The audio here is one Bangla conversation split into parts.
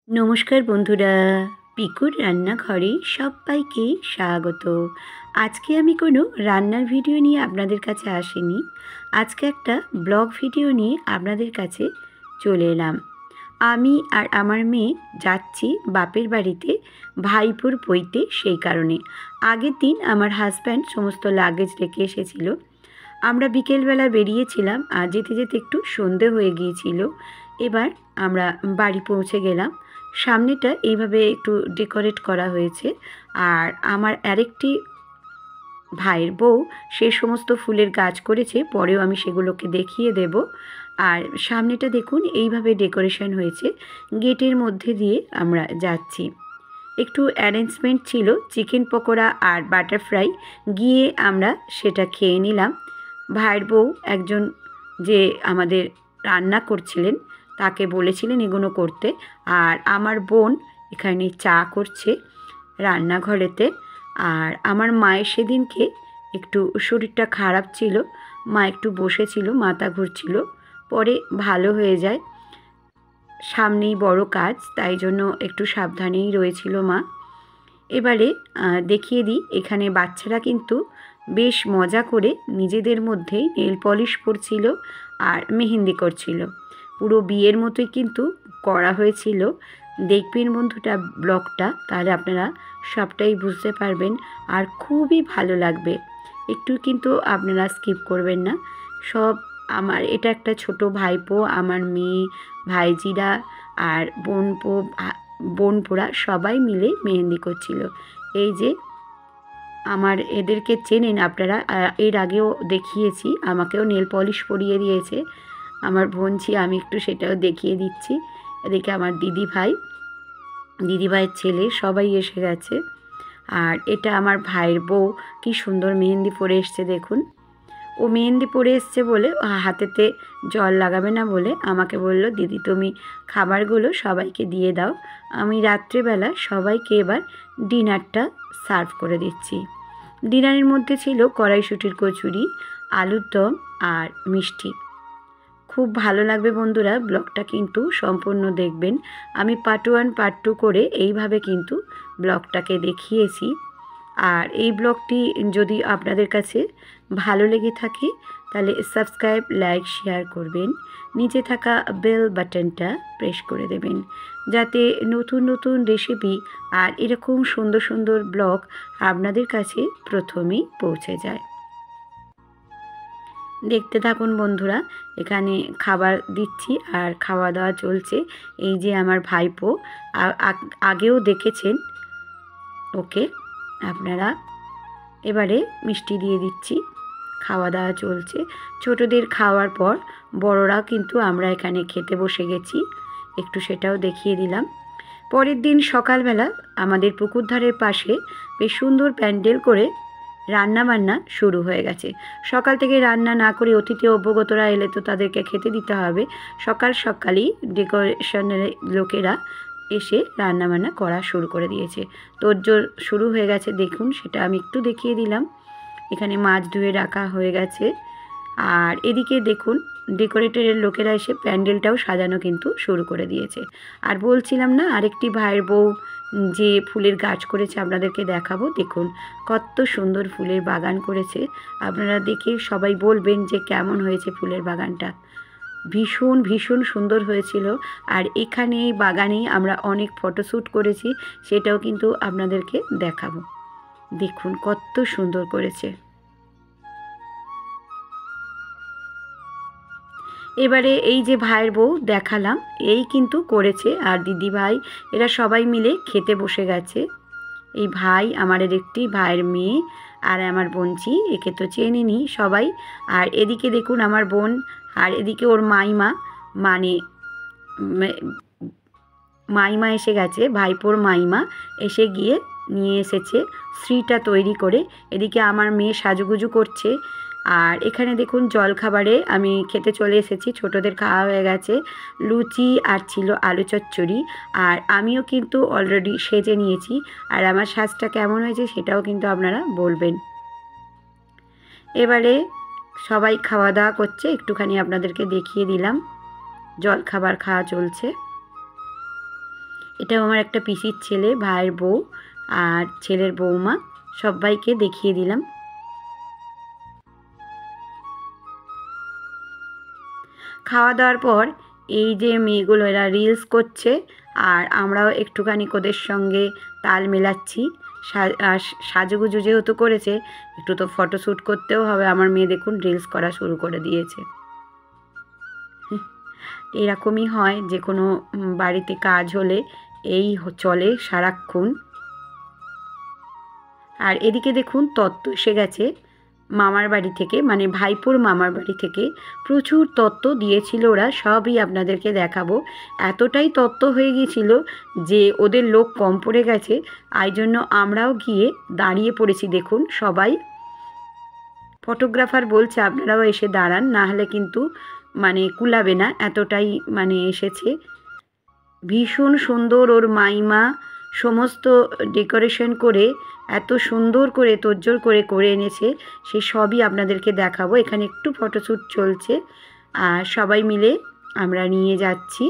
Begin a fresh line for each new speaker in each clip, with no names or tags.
নমস্কার বন্ধুরা, পিকুর রান্নাঘরে সবাইকে স্বাগত। আজকে আমি কোনো রান্নার ভিডিও নিয়ে আপনাদের কাছে আসিনি। আজকে একটা ব্লগ ভিডিও নিয়ে আপনাদের কাছে চলে এলাম। আমি আর আমার মেয়ে যাচ্ছি বাপের বাড়িতে ভাইপোর বইতে, সেই কারণে আগের দিন আমার হাজব্যান্ড সমস্ত লাগেজ রেখে এসেছিল। আমরা বিকেলবেলা বেরিয়েছিলাম আর যেতে যেতে একটু সন্ধে হয়ে গিয়েছিল। এবার আমরা বাড়ি পৌঁছে গেলাম। সামনেটা এইভাবে একটু ডেকোরেট করা হয়েছে। আর আমার আরেকটি ভাইয়ের বউ সে সমস্ত ফুলের গাছ করেছে, পরেও আমি সেগুলোকে দেখিয়ে দেব। আর সামনেটা দেখুন এইভাবে ডেকোরেশন হয়েছে। গেটের মধ্যে দিয়ে আমরা যাচ্ছি। একটু অ্যারেঞ্জমেন্ট ছিল, চিকেন পকোড়া আর বাটার ফ্রাই। গিয়ে আমরা সেটা খেয়ে নিলাম। ভাইয়ের বউ একজন যে আমাদের রান্না করছিলেন তাকে বলেছিলেন এগুলো করতে। আর আমার বোন এখানে চা করছে রান্নাঘরেতে। আর আমার মায়ের সেদিনকে একটু শরীরটা খারাপ ছিল, মা একটু বসেছিল, মাথা ঘুরছিল, পরে ভালো হয়ে যায়। সামনেই বড় কাজ, তাই জন্য একটু সাবধানেই রয়েছিল মা। এবারে দেখিয়ে দিই, এখানে বাচ্চারা কিন্তু বেশ মজা করে নিজেদের মধ্যেই নেল পলিশ করছিল আর মেহেন্দি করছিল। পুরো বিয়ের মতোই কিন্তু করা হয়েছিল। দেখবেন বন্ধুটা ব্লগটা, তাহলে আপনারা সবটাই বুঝতে পারবেন আর খুবই ভালো লাগবে। একটু কিন্তু আপনারা স্কিপ করবেন না। সব আমার এটা একটা ছোট ভাইপো, আমার মেয়ে, ভাইজিরা আর বোনপোরা সবাই মিলে মেহেন্দি করছিল। এই যে আমার এদেরকে চেনেন আপনারা, এর আগেও দেখিয়েছি, আমাকেও নেল পলিশ পরিয়ে দিয়েছে আমার বোনঝি। আমি একটু সেটাও দেখিয়ে দিচ্ছি। এদিকে আমার দিদিভাইয়ের ছেলে সবাই এসে গেছে। আর এটা আমার ভাইয়ের বউ, কি সুন্দর মেহেন্দি পরে এসছে দেখুন। ও মেহেন্দি পরে এসছে বলে হাতেতে জল লাগাবে না বলে আমাকে বলল, দিদি তুমি খাবারগুলো সবাইকে দিয়ে দাও, আমি রাত্রেবেলা সবাইকে এবার ডিনারটা সার্ভ করে দিচ্ছি। ডিনারের মধ্যে ছিল কড়াইশুঁটির কচুরি, আলুর দম আর মিষ্টি। খুব ভালো লাগবে বন্ধুরা, ব্লগটা কিন্তু সম্পূর্ণ দেখবেন। আমি পার্ট 1 পার্ট 2 করে এইভাবে কিন্তু ব্লগটাকে দেখিয়েছি। আর এই ব্লগটি যদি আপনাদের কাছে ভালো লেগে থাকে তাহলে সাবস্ক্রাইব, লাইক, শেয়ার করবেন। নিচে থাকা বেল বাটনটা প্রেস করে দেবেন, যাতে নতুন নতুন রেসিপি আর এরকম সুন্দর সুন্দর ব্লগ আপনাদের কাছে প্রথমেই পৌঁছে যায়। দেখতে থাকুন বন্ধুরা, এখানে খাবার দিচ্ছি আর খাওয়া দাওয়া চলছে। এই যে আমার ভাইপো, আগেও দেখেছেন ওকে আপনারা। এবারে মিষ্টি দিয়ে দিচ্ছি, খাওয়া দাওয়া চলছে। ছোটদের খাওয়ার পর বড়রা কিন্তু আমরা এখানে খেতে বসে গেছি, একটু সেটাও দেখিয়ে দিলাম। পরের দিন সকালবেলা আমাদের পুকুরধারের পাশে বেশ সুন্দর প্যান্ডেল করে রান্না বান্না শুরু হয়ে গেছে। সকাল থেকে রান্না না করে অতিথি অভ্যাগতরা এলে তো তাদেরকে খেতে দিতে হবে। সকাল সকালই ডেকোরেশনের লোকেরা এসে রান্নাবান্না করা শুরু করে দিয়েছে। তোড়জোড় শুরু হয়ে গেছে দেখুন, সেটা আমি একটু দেখিয়ে দিলাম। এখানে মাছ ধুয়ে রাখা হয়ে গেছে। আর এদিকে দেখুন ডেকোরেটরের লোকেরা এসে প্যান্ডেলটাও সাজানো কিন্তু শুরু করে দিয়েছে। আর বলছিলাম না, আরেকটি ভাইয়ের বউ যে ফুলের গাছ করেছে আপনাদেরকে দেখাবো। দেখুন কত সুন্দর ফুলের বাগান করেছে। আপনারা দেখে সবাই বলবেন যে কেমন হয়েছে ফুলের বাগানটা। ভীষণ ভীষণ সুন্দর হয়েছিল। আর এখানে এই বাগানেই আমরা অনেক ফটোশ্যুট করেছি, সেটাও কিন্তু আপনাদেরকে দেখাবো। দেখুন কত সুন্দর করেছে। এবারে এই যে ভাইয়ের বউ দেখালাম, এই কিন্তু করেছে। আর দিদি ভাই এরা সবাই মিলে খেতে বসে গেছে। এই ভাই আমার একটি ভাইয়ের মেয়ে আর আমার বোনঝি, একে তো চেনেনি সবাই। আর এদিকে দেখুন আমার বোন, আর এদিকে ওর মাইমা, মানে মাইমা এসে গেছে, ভাইপোর মাইমা এসে গিয়ে নিয়ে এসেছে শ্রীটা তৈরি করে। এদিকে আমার মেয়ে সাজুগুজু করছে। আর এখানে দেখুন জলখাবারে আমি খেতে চলে এসেছি, ছোটদের খাওয়া হয়ে গেছে। লুচি আর ছিল আলু চচ্চড়ি। আর আমিও কিন্তু অলরেডি সেজে নিয়েছি। আর আমার সাজটা কেমন হয়েছে সেটাও কিন্তু আপনারা বলবেন। এবারে সবাই খাওয়া দাওয়া করছে, একটুখানি আপনাদেরকে দেখিয়ে দিলাম। জলখাবার খাওয়া চলছে। এটাও আমার একটা পিসির ছেলে, ভাইয়ের বউ আর ছেলের বৌমা, সবাইকে দেখিয়ে দিলাম। খাওয়া দাওয়ার পর এই যে মেয়েগুলো এরা রিলস করছে, আর আমরাও একটুখানি ওদের সঙ্গে তাল মেলাচ্ছি। সাজুগুজু যেহেতু করেছে, একটু তো ফটোশ্যুট করতেও হবে। আমার মেয়ে দেখুন রিলস করা শুরু করে দিয়েছে। এরকমই হয়, যে কোনো বাড়িতে কাজ হলে এই চলে সারাক্ষণ। আর এদিকে দেখুন তত্ত্ব এসে গেছে মামার বাড়ি থেকে, মানে ভাইপোর মামার বাড়ি থেকে প্রচুর তত্ত্ব দিয়েছিল ওরা, সবই আপনাদেরকে দেখাবো। এতটাই তত্ত্ব হয়ে গিয়েছিল যে ওদের লোক কম পড়ে গেছে, এই জন্য আমরাও গিয়ে দাঁড়িয়ে পড়েছি। দেখুন সবাই, ফটোগ্রাফার বলছে আপনারাও এসে দাঁড়ান, না হলে কিন্তু মানে কুলাবে না, এতটাই মানে এসেছে। ভীষণ সুন্দর ওর মাইমা সমস্ত ডেকোরেশন করে এত সুন্দর করে তোড়জোড় করে করে এনেছে, সে সবই আপনাদেরকে দেখাবো। এখানে একটু ফটোশ্যুট চলছে আর সবাই মিলে আমরা নিয়ে যাচ্ছি।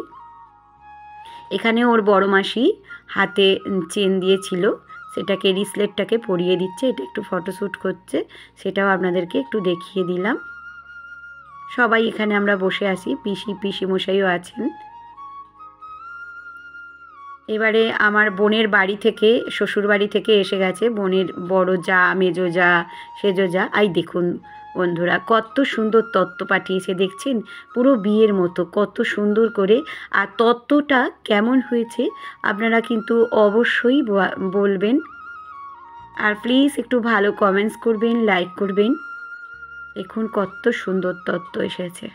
এখানে ওর বড় মাসি হাতে চেন দিয়েছিল, সেটাকে রিসলেটটাকে পরিয়ে দিচ্ছে, এটা একটু ফটোশ্যুট করছে, সেটাও আপনাদেরকে একটু দেখিয়ে দিলাম। সবাই এখানে আমরা বসে আছি, পিসিমশাইও আছেন। এবারে আমার বোনের বাড়ি থেকে, শ্বশুর বাড়ি থেকে এসে গেছে বোনের বড় যা, মেজো যা, সেজো যা। এই দেখুন বন্ধুরা, কত সুন্দর তত্ত্ব পাঠিয়েছে দেখছেন, পুরো বিয়ের মতো, কত সুন্দর করে। আর তত্ত্বটা কেমন হয়েছে আপনারা কিন্তু অবশ্যই বলবেন। আর প্লিজ একটু ভালো কমেন্টস করবেন, লাইক করবেন। দেখুন কত সুন্দর তত্ত্ব এসেছে,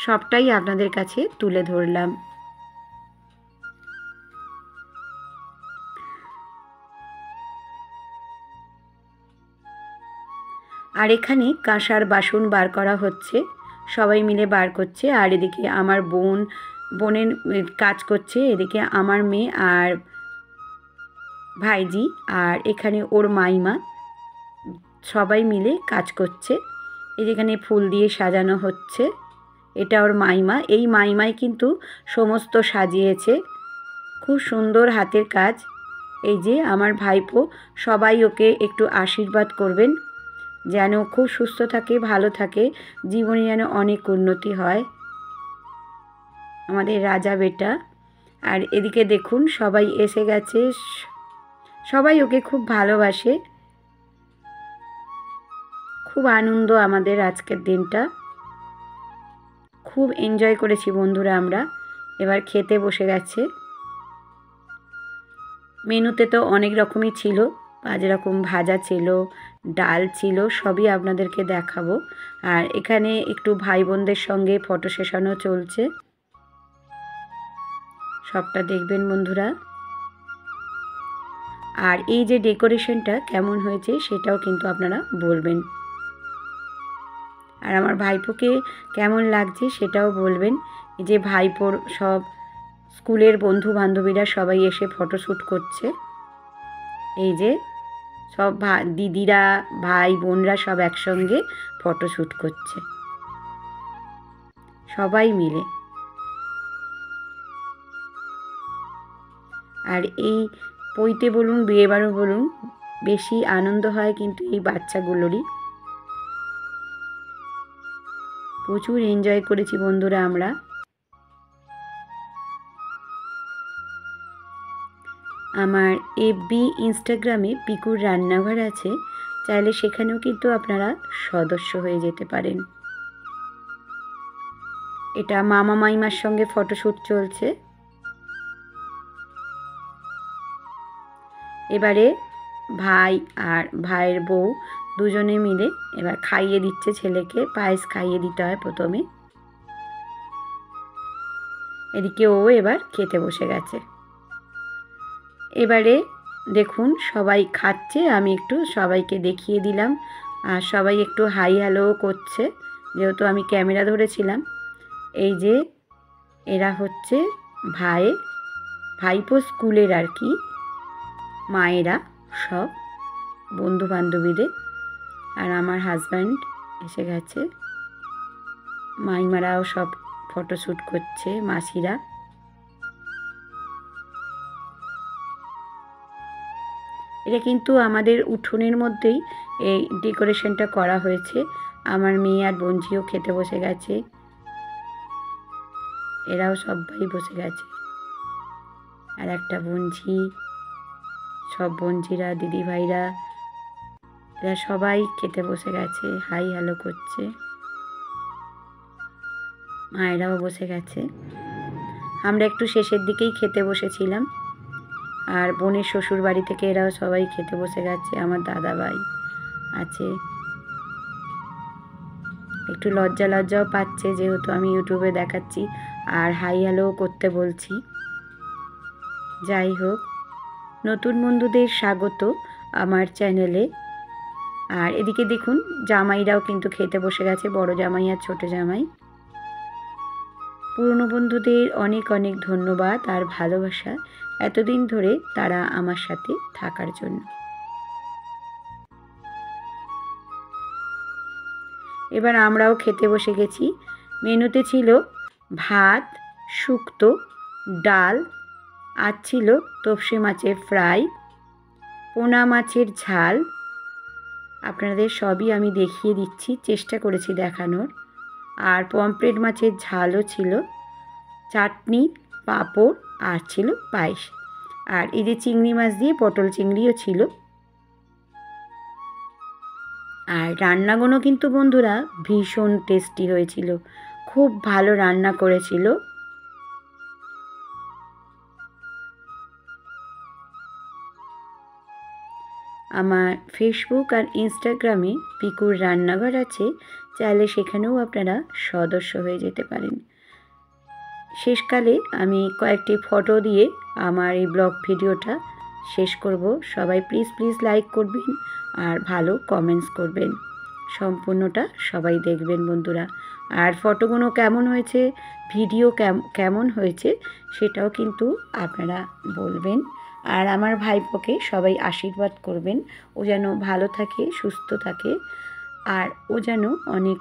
সবটাই আপনাদের কাছে তুলে ধরলাম। আর এখানে কাঁসার বাসন বার করা হচ্ছে, সবাই মিলে বার করছে। আর এদিকে আমার বোনের কাজ করছে, এদিকে আমার মেয়ে আর ভাইজি, আর এখানে ওর মাইমা, সবাই মিলে কাজ করছে। এই যেখানে ফুল দিয়ে সাজানো হচ্ছে, এটা ওর মাইমা। এই মাইমাই কিন্তু সমস্ত সাজিয়েছে, খুব সুন্দর হাতের কাজ। এই যে আমার ভাইপো, সবাই ওকে একটু আশীর্বাদ করবেন যেন খুব সুস্থ থাকে, ভালো থাকে, জীবনে যেন অনেক উন্নতি হয়, আমাদের রাজা বেটা। আর এদিকে দেখুন সবাই এসে গেছে, সবাই ওকে খুব ভালোবাসে। খুব আনন্দ আমাদের আজকের দিনটা, খুব এনজয় করেছি বন্ধুরা আমরা। এবার খেতে বসে গেছে। মেনুতে তো অনেক রকমই ছিল, 5 রকম ভাজা ছিল, ডাল ছিল, সবই আপনাদেরকে দেখাবো। আর এখানে একটু ভাই বোনদের সঙ্গে ফটো সেশনও চলছে, সবটা দেখবেন বন্ধুরা। আর এই যে ডেকোরেশনটা কেমন হয়েছে সেটাও কিন্তু আপনারা বলবেন। আর আমার ভাইপোকে কেমন লাগছে সেটাও বলবেন। এই যে ভাইপোর সব স্কুলের বন্ধু বান্ধবীরা সবাই এসে ফটোশ্যুট করছে, এই যে সব দিদিরা, ভাই বোনরা সব একসঙ্গে ফটোশ্যুট করছে সবাই মিলে। আর এই পৈতে বলুন, বিয়েবাড়ি বলুন, বেশি আনন্দ হয় কিন্তু এই বাচ্চাগুলোরই। প্রচুর এনজয় করেছি বন্ধুরা আমরা। আমার এফবি, ইনস্টাগ্রামে পিকুর রান্নাঘর আছে, চাইলে সেখানেও কিন্তু আপনারা সদস্য হয়ে যেতে পারেন। এটা মামা মাইমার সঙ্গে ফটোশ্যুট চলছে। এবারে ভাই আর ভাইয়ের বউ দুজনে মিলে এবার খাইয়ে দিচ্ছে ছেলেকে, পায়েস খাইয়ে দিতে হয় প্রথমে। এদিকে ও এবার খেতে বসে গেছে। এবারে দেখুন সবাই খাচ্ছে, আমি একটু সবাইকে দেখিয়ে দিলাম, আর সবাই একটু হাই হ্যালো করছে, যেহেতু আমি ক্যামেরা ধরেছিলাম। এই যে এরা হচ্ছে ভাইপো স্কুলের আর কি মায়েরা, সব বন্ধু বান্ধবীদের। আর আমার হাজব্যান্ড এসে গেছে, মাইমারাও সব ফটোশ্যুট করছে, মাসিরা। এটা কিন্তু আমাদের উঠোনের মধ্যেই এই ডেকোরেশনটা করা হয়েছে। আমার মেয়ে আর বোনঝিও খেতে বসে গেছে, এরাও সবাই বসে গেছে। আর একটা বোনঝি, সব বোনঝিরা, দিদিভাইরা, এরা সবাই খেতে বসে গেছে, হাই হ্যালো করছে। মায়েরাও বসে গেছে। আমরা একটু শেষের দিকেই খেতে বসেছিলাম। আর বোনের শ্বশুর বাড়ি থেকে এরাও সবাই খেতে বসে গেছে। আমার দাদা ভাই আছে, একটু লজ্জাও পাচ্ছে যেহেতু আমি ইউটিউবে দেখাচ্ছি আর হাই হ্যালো করতে বলছি। যাই হোক, নতুন বন্ধুদের স্বাগত আমার চ্যানেলে। আর এদিকে দেখুন জামাইরাও কিন্তু খেতে বসে গেছে, বড় জামাই আর ছোট জামাই। পুরনো বন্ধুদের অনেক অনেক ধন্যবাদ আর ভালোবাসা এতদিন ধরে তারা আমার সাথে থাকার জন্য। এবার আমরাও খেতে বসে গেছি। মেনুতে ছিল ভাত, শুক্তো, ডাল, আর ছিল তপসে মাছের ফ্রাই, পোনা মাছের ঝাল। আপনাদের সবই আমি দেখিয়ে দিচ্ছি, চেষ্টা করেছি দেখানোর। আর পমফ্রেট মাছের ঝালও ছিল, চাটনি, পাঁপড়, আর ছিল পায়েস। আর এই যে চিংড়ি মাছ দিয়ে পটল চিংড়িও ছিল। আর রান্নাগুলো কিন্তু বন্ধুরা ভীষণ টেস্টি হয়েছিল, খুব ভালো রান্না করেছিল। আমার ফেসবুক আর ইনস্টাগ্রামে পিকুর রান্নাঘর আছে, চাইলে সেখানেও আপনারা সদস্য হয়ে যেতে পারেন। শেষকালে আমি কয়েকটি ফটো দিয়ে আমার এই ব্লগ ভিডিওটা শেষ করব। সবাই প্লিজ প্লিজ লাইক করবেন আর ভালো কমেন্টস করবেন। সম্পূর্ণটা সবাই দেখবেন বন্ধুরা। আর ফটোগুলো কেমন হয়েছে, ভিডিও কেমন হয়েছে সেটাও কিন্তু আপনারা বলবেন। আর আমার ভাইপোকে সবাই আশীর্বাদ করবেন, ও যেন ভালো থাকে, সুস্থ থাকে, আর ও যেন অনেক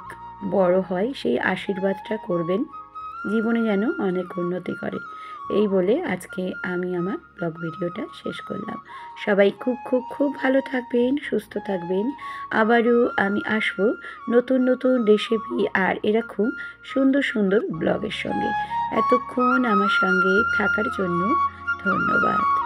বড় হয়, সেই আশীর্বাদটা করবেন, জীবনে যেন অনেক উন্নতি করে। এই বলে আজকে আমি আমার ব্লগ ভিডিওটা শেষ করলাম। সবাই খুব খুব খুব ভালো থাকবেন, সুস্থ থাকবেন। আবারও আমি আসবো নতুন নতুন রেসিপি আর এরকম সুন্দর সুন্দর ব্লগের সঙ্গে। এতক্ষণ আমার সঙ্গে থাকার জন্য ধন্যবাদ।